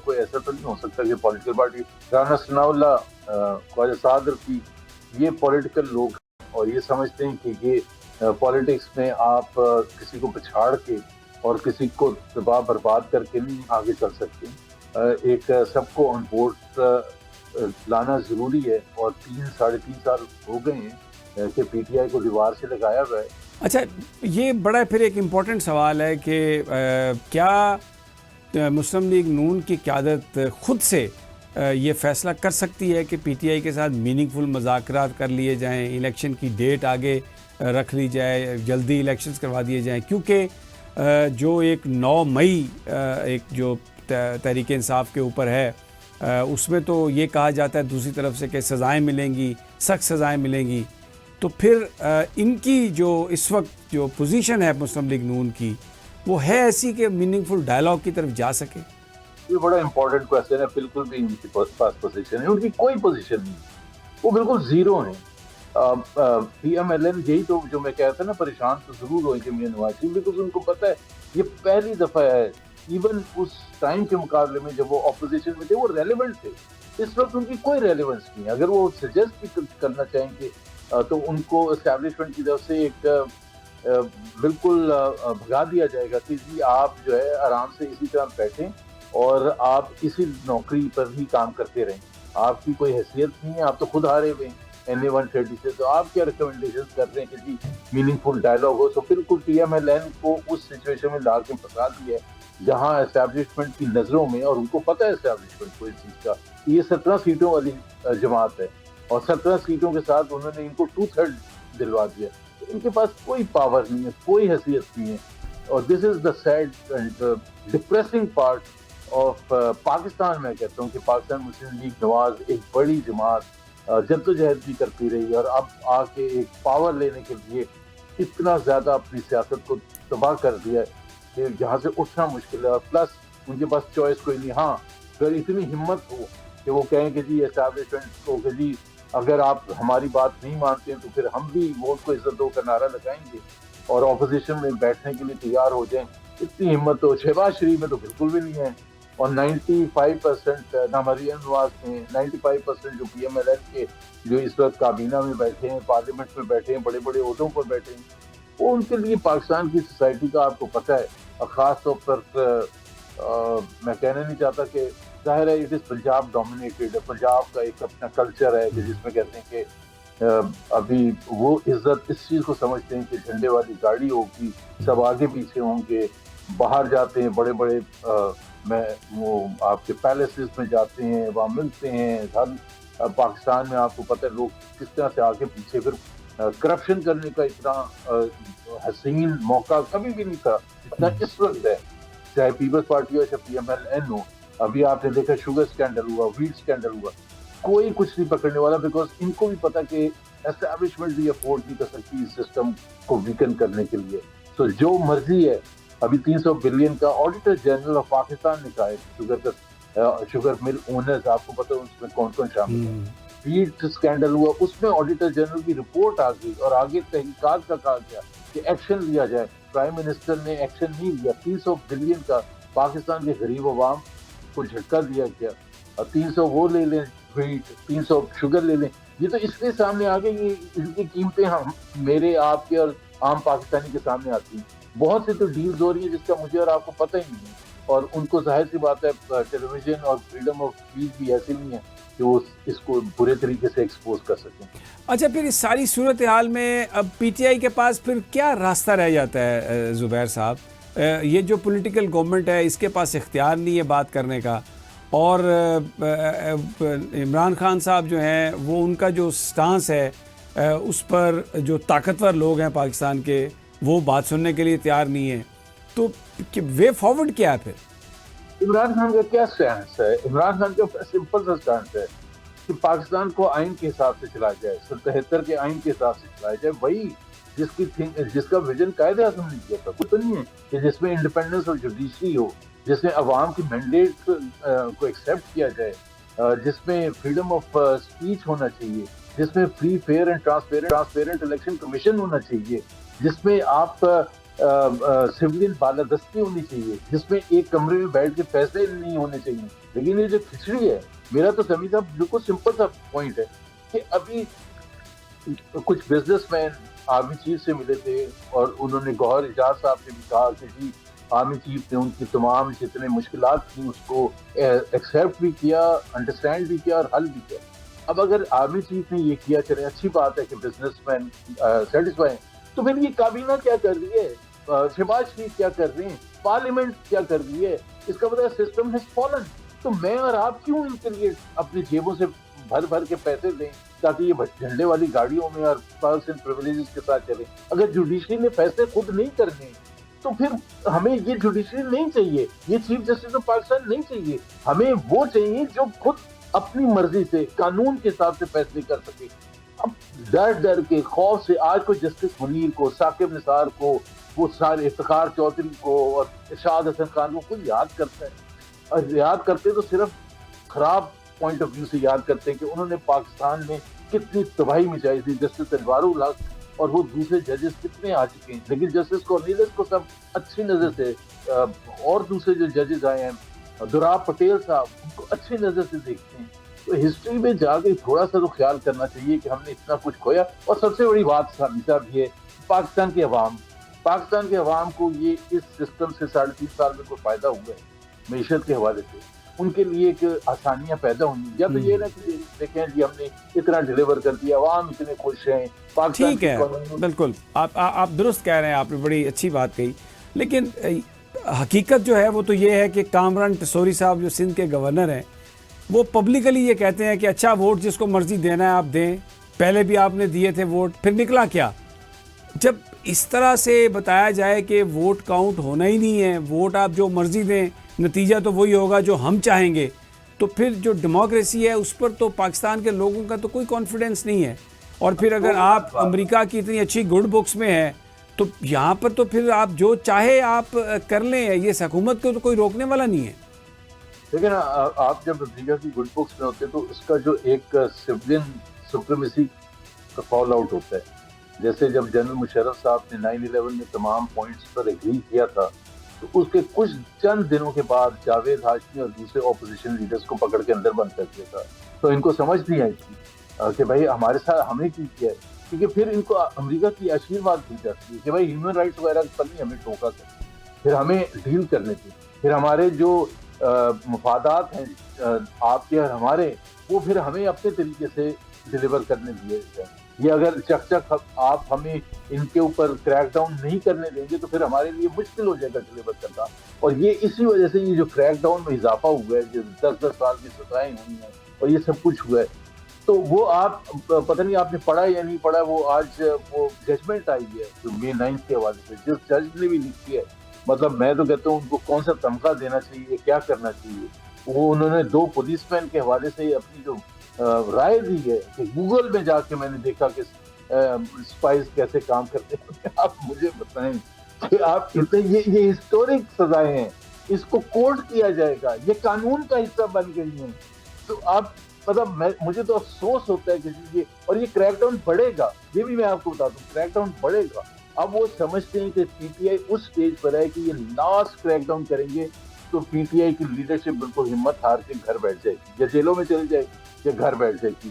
Speaker 3: کوئی ایسا تو نہیں ہو سکتا کہ پولیٹیکل پارٹی رانا ثناء اللہ, خواجہ سعد رفیع, یہ پولیٹیکل لوگ ہیں اور یہ سمجھتے ہیں کہ یہ پولیٹکس میں آپ کسی کو پچھاڑ کے اور کسی کو تباہ برباد کر کے نہیں آگے چل سکتے. ایک سب کو آن بورڈ لانا ضروری ہے, اور 3-3.5 سال ہو گئے ہیں کہ پی ٹی آئی کو دیوار سے لگایا ہوا ہے.
Speaker 1: اچھا, یہ بڑا پھر ایک امپورٹنٹ سوال ہے کہ کیا مسلم لیگ نون کی قیادت خود سے یہ فیصلہ کر سکتی ہے کہ پی ٹی آئی کے ساتھ میننگ فل مذاکرات کر لیے جائیں, الیکشن کی ڈیٹ آگے رکھ لی جائے, جلدی الیکشنز کروا دیے جائیں, کیونکہ جو ایک 9 مئی ایک جو تحریک انصاف کے اوپر ہے اس میں تو یہ کہا جاتا ہے دوسری طرف سے کہ سزائیں ملیں گی, سخت سزائیں ملیں گی. تو پھر ان کی جو اس وقت جو پوزیشن ہے مسلم لیگ نون کی, وہ ہے ایسی کہ میننگ فل ڈائلاگ کی طرف جا سکے؟
Speaker 3: یہ بڑا امپورٹنٹ کویسچن ہے. بالکل بھی ان کی پاس پوزیشن ہے, ان کی کوئی پوزیشن نہیں, وہ بالکل زیرو ہیں. پی ایم ایل این یہی تو جو میں کہتا تھا نا, پریشان تو ضرور ہوئے کہ میاں نواز شریف, بیکاز ان کو پتہ ہے یہ پہلی دفعہ ہے. ایون اس ٹائم کے مقابلے میں جب وہ اپوزیشن میں تھے وہ ریلیونٹ تھے. اس وقت ان کی کوئی ریلیونس نہیں ہے. اگر وہ سجیسٹ بھی کرنا چاہیں گے تو ان کو اسٹیبلشمنٹ کی طرف سے ایک بالکل بھگا دیا جائے گا کہ جی آپ جو ہے آرام سے اسی طرح بیٹھیں اور آپ اسی نوکری پر ہی کام کرتے رہیں. آپ کی کوئی حیثیت نہیں ہے, آپ تو خود ہارے ہوئے ہیں NA 130 سے, تو آپ کیا ریکمنڈیشن کر رہے ہیں کہ جی میننگ فل ڈائلاگ ہو. تو بالکل ٹی ایم ایل این کو اس سچویشن میں لا کے پھنسا دیا ہے جہاں اسٹیبلشمنٹ کی نظروں میں, اور ان کو پتہ ہے اسٹیبلشمنٹ کو اس چیز کا, یہ 17 سیٹوں والی جماعت ہے اور 17 سیٹوں کے ساتھ انہوں نے ان کو 2/3 دلوا دیا. ان کے پاس کوئی پاور نہیں ہے, کوئی حیثیت نہیں ہے. اور this is the sad and depressing part of Pakistan. میں کہتا ہوں کہ پاکستان مسلم لیگ نواز ایک بڑی جماعت جدوجہد بھی کرتی رہی, اور اب آ کے ایک پاور لینے کے لیے اتنا زیادہ اپنی سیاست کو تباہ کر دیا ہے کہ جہاں سے اٹھنا مشکل ہے. اور پلس ان کے پاس چوائس کوئی نہیں. ہاں, اگر اتنی ہمت ہو کہ وہ کہیں کہ جی اسٹیبلشمنٹ کو کہ جی اگر آپ ہماری بات نہیں مانتے ہیں تو پھر ہم بھی ووٹ کو عزت دو کا نعرہ لگائیں گے اور اپوزیشن میں بیٹھنے کے لیے تیار ہو جائیں, اتنی ہمت تو شہباز شریف میں تو بالکل بھی نہیں ہے. اور 95% نہ مریم نواز میں 95% جو پی ایم ایل این کے جو اس وقت کابینہ میں بیٹھے ہیں, پارلیمنٹ میں بیٹھے ہیں, بڑے بڑے عہدوں پر بیٹھے ہیں, وہ ان کے لیے پاکستان کی سوسائٹی کا آپ کو پتہ ہے. اور خاص طور پر میں کہنا نہیں چاہتا کہ ظاہر ہے it is Punjab dominated, Punjab کا ایک اپنا کلچر ہے کہ جس میں کہتے ہیں کہ ابھی وہ عزت اس چیز کو سمجھتے ہیں کہ جھنڈے والی گاڑی ہوگی, سب آگے پیچھے ہوں گے, باہر جاتے ہیں بڑے بڑے وہ آپ کے پیلیسز میں جاتے ہیں, وہاں ملتے ہیں. ہر پاکستان میں آپ کو پتہ ہے لوگ کس طرح سے آگے پیچھے, پھر کرپشن کرنے کا اتنا حسین موقع کبھی بھی نہیں تھا جتنا اس وقت ہے, چاہے پیپلز پارٹی ہو چاہے پی ایم ایل این ہو. ابھی آپ نے دیکھا شوگر اسکینڈل ہوا, ویٹ اسکینڈل ہوا, کوئی کچھ نہیں پکڑنے والا, بیکاز ان کو بھی پتا کہ اسٹیبلشمنٹ بھی افورڈ نہیں کر سکتی اس سسٹم کو ویکن کرنے کے لیے. تو جو مرضی ہے, ابھی 300 بلین کا آڈیٹر جنرل آف پاکستان نے کہا ہے شوگر مل اونرز, آپ کو پتا ہے اس میں کون کون شامل ہے. ویٹ اسکینڈل ہوا, اس میں آڈیٹر جنرل کی رپورٹ آ گئی اور آگے تحقیقات کا کہا گیا کہ ایکشن لیا جائے. پرائم منسٹر نے ایکشن نہیں لیا. 300 بلین کا پاکستان کے غریب عوام کو جھٹکا دیا گیا, اور 300 وہ لے لیں ویٹ, 300 شوگر لے لیں. یہ تو اس لیے سامنے آ گئی, یہ ان کی قیمتیں ہم میرے آپ کے اور عام پاکستانی کے سامنے آتی ہیں. بہت سی تو ڈیلز ہو رہی ہیں جس کا مجھے اور آپ کو پتہ ہی نہیں ہے, اور ان کو ظاہر سی بات ہے ٹیلی ویژن اور فریڈم آف اسپیچ بھی ایسی نہیں ہے کہ وہ اس کو برے طریقے سے ایکسپوز کر سکیں.
Speaker 1: اچھا, پھر اس ساری صورتحال میں اب پی ٹی آئی کے پاس پھر کیا راستہ رہ جاتا ہے زبیر صاحب؟ یہ جو پولیٹیکل گورنمنٹ ہے اس کے پاس اختیار نہیں ہے بات کرنے کا, اور عمران خان صاحب جو ہیں وہ ان کا جو سٹانس ہے اس پر جو طاقتور لوگ ہیں پاکستان کے وہ بات سننے کے لیے تیار نہیں ہے. تو وے فارورڈ کیا ہے پھر؟
Speaker 3: عمران خان کا کیا سٹینس ہے؟ عمران خان کا سمپل سا سٹینس ہے کہ پاکستان کو آئین کے حساب سے چلایا جائے، 73 کے آئین کے حساب سے چلایا جائے. وہی جس کا ویژن قائد اعظم نے کیا تھا. کچھ نہیں ہے کہ جس میں انڈیپینڈنس اور جوڈیشری ہو، جس میں عوام کی مینڈیٹ کو ایکسیپٹ کیا جائے، جس میں فریڈم آف اسپیچ ہونا چاہیے، جس میں free fair and transparent election commission ہونا چاہیے، جس میں آپ سویلین بالادستی ہونی چاہیے، جس میں ایک کمرے میں بیٹھ کے فیصلے نہیں ہونے چاہیے. لیکن یہ جو کھچڑی ہے، میرا تو سمیع صاحب بالکل سمپل سا پوائنٹ ہے کہ ابھی کچھ بزنس مین آرمی چیف سے ملے تھے اور انہوں نے گوہر اجاز صاحب سے بھی کہا کہ جی آرمی چیف نے ان کی تمام جتنے مشکلات تھیں اس کو ایکسیپٹ بھی کیا، انڈرسٹینڈ بھی کیا اور حل بھی کیا. اب اگر آرمی چیف نے یہ کیا، چلے اچھی بات ہے کہ بزنس مین سیٹسفائی ہیں، تو پھر یہ کابینہ کیا کر رہی ہے، شہباز شریف کیا کر رہے ہیں، پارلیمنٹ کیا کر رہی ہے؟ اس کا مطلب سسٹم ہیز فالن. تو میں اور آپ کیوں ان کے لیے اپنی جیبوں سے بھر کے پیسے دیں تاکہ یہ جھنڈے والی گاڑیوں میں اور پرس اینڈ پریویلیجز کے ساتھ چلیں؟ اگر جوڈیشری نے فیصلے خود نہیں کرنے تو پھر ہمیں یہ جوڈیشری نہیں چاہیے، یہ چیف جسٹس آف پاکستان نہیں چاہیے. ہمیں وہ چاہیے جو خود اپنی مرضی سے قانون کے حساب سے فیصلے کر سکے. اب ڈر کے خوف سے آج کو جسٹس منیر کو، ثاقب نثار کو، وہ سارے افتخار چودھری کو اور ارشاد حسن خان کو کوئی یاد کرتا ہے، اور یاد کرتے تو صرف خراب پوائنٹ آف ویو سے یاد کرتے ہیں کہ انہوں نے پاکستان میں کتنی تباہی مچائی تھی. جسٹس انوار الحق اور وہ دوسرے ججز کتنے آ چکے ہیں، لیکن جسٹس کورنیلس کو سب اچھی نظر سے، اور دوسرے جو ججز آئے ہیں دوراب پٹیل صاحب، ان کو اچھی نظر سے دیکھتے ہیں. تو ہسٹری میں جا کے تھوڑا سا تو خیال کرنا چاہیے کہ ہم نے اتنا کچھ کھویا. اور سب سے بڑی بات صاحب یہ پاکستان کے عوام کو یہ اس سسٹم سے 3.5 سال میں کوئی فائدہ ہوا ہے معیشت کے حوالے سے؟ ان کے لیے ایک آسانیاں پیدا ہوئی. یا تو یہ نہ کہ دیکھیں جی ہم نے اتنا ڈیلیور کر دیا، عوام اتنے خوش ہیں.
Speaker 1: ٹھیک ہے، بالکل آپ درست کہہ رہے ہیں، آپ نے بڑی اچھی بات کہی. لیکن حقیقت جو ہے وہ تو یہ ہے کہ کامران ٹسوری صاحب جو سندھ کے گورنر ہیں، وہ پبلکلی یہ کہتے ہیں کہ اچھا ووٹ جس کو مرضی دینا ہے آپ دیں، پہلے بھی آپ نے دیے تھے ووٹ، پھر نکلا کیا؟ جب اس طرح سے بتایا جائے کہ ووٹ کاؤنٹ ہونا ہی نہیں ہے، ووٹ آپ جو مرضی دیں نتیجہ تو وہی ہوگا جو ہم چاہیں گے، تو پھر جو ڈیموکریسی ہے اس پر تو پاکستان کے لوگوں کا تو کوئی کانفیڈنس نہیں ہے. اور پھر اگر آپ امریکہ کی اتنی اچھی گڈ بکس میں ہیں تو یہاں پر تو پھر آپ جو چاہے آپ کر لیں، یہ حکومت کو تو کوئی روکنے والا نہیں ہے.
Speaker 3: لیکن آپ جب امریکہ کی گڈ بکس میں ہوتے ہیں تو اس کا جو ایک سویلین سپریمیسی کا فال آؤٹ ہوتا ہے. جیسے جب جنرل مشرف صاحب نے 9/11 میں تمام پوائنٹس پر ایگری کیا تھا تو اس کے کچھ چند دنوں کے بعد جاوید ہاشمی اور دوسرے اپوزیشن لیڈرز کو پکڑ کے اندر بند کر دیا تھا. تو ان کو سمجھ نہیں آئی تھی کہ بھائی ہمارے ساتھ ہمیں کی کیا ہے، کیونکہ پھر ان کو امریکہ کی آشیرواد دی جاتی ہے کہ بھائی ہیومن رائٹس وغیرہ پر نہیں ہمیں ٹوکا کر، پھر ہمیں ڈیل کرنے کی، پھر ہمارے جو مفادات ہیں آپ کے اور ہمارے، وہ پھر ہمیں اپنے طریقے سے ڈیلیور کرنے دیے جائیں. یہ اگر چک آپ ہمیں ان کے اوپر کریک ڈاؤن نہیں کرنے دیں گے تو پھر ہمارے لیے مشکل ہو جائے گا ڈیلیور کرنا. اور یہ اسی وجہ سے یہ جو کریک ڈاؤن میں اضافہ ہوا ہے، جو 10 سال کی سزائیں ہوئی ہیں اور یہ سب کچھ ہوا ہے، تو وہ آپ پتہ نہیں آپ نے پڑھا یا نہیں پڑھا، وہ آج وہ ججمنٹ آئی ہے جو May 9 کے حوالے سے، جس جج نے بھی لکھی ہے. مطلب میں تو کہتا ہوں ان کو کون سا تمغہ دینا چاہیے، کیا کرنا چاہیے. وہ انہوں نے 2 پولیس مین کے حوالے سے اپنی جو رائے دی ہے کہ گوگل میں جا کے میں نے دیکھا کہ اسپائز کیسے کام کرتے ہیں. آپ مجھے بتائیں کہ آپ کہتے ہیں یہ ہسٹورک سزائیں ہیں، اس کو کوڈ کیا جائے گا، یہ قانون کا حصہ بن گئی ہیں. تو آپ مطلب مجھے تو افسوس ہوتا ہے کہ اور یہ کریک ڈاؤن بڑھے گا، یہ بھی میں آپ کو بتا دوں، کریک ڈاؤن بڑھے گا. اب وہ سمجھتے ہیں کہ P T I us stage پر ہے کہ یہ لاسٹ کریک ڈاؤن کریں گے تو پی ٹی آئی کی لیڈرشپ بالکل ہمت ہار کے گھر بیٹھ جائے گی، یا جیلوں میں چلی جائے گی یا گھر بیٹھ جائے گی.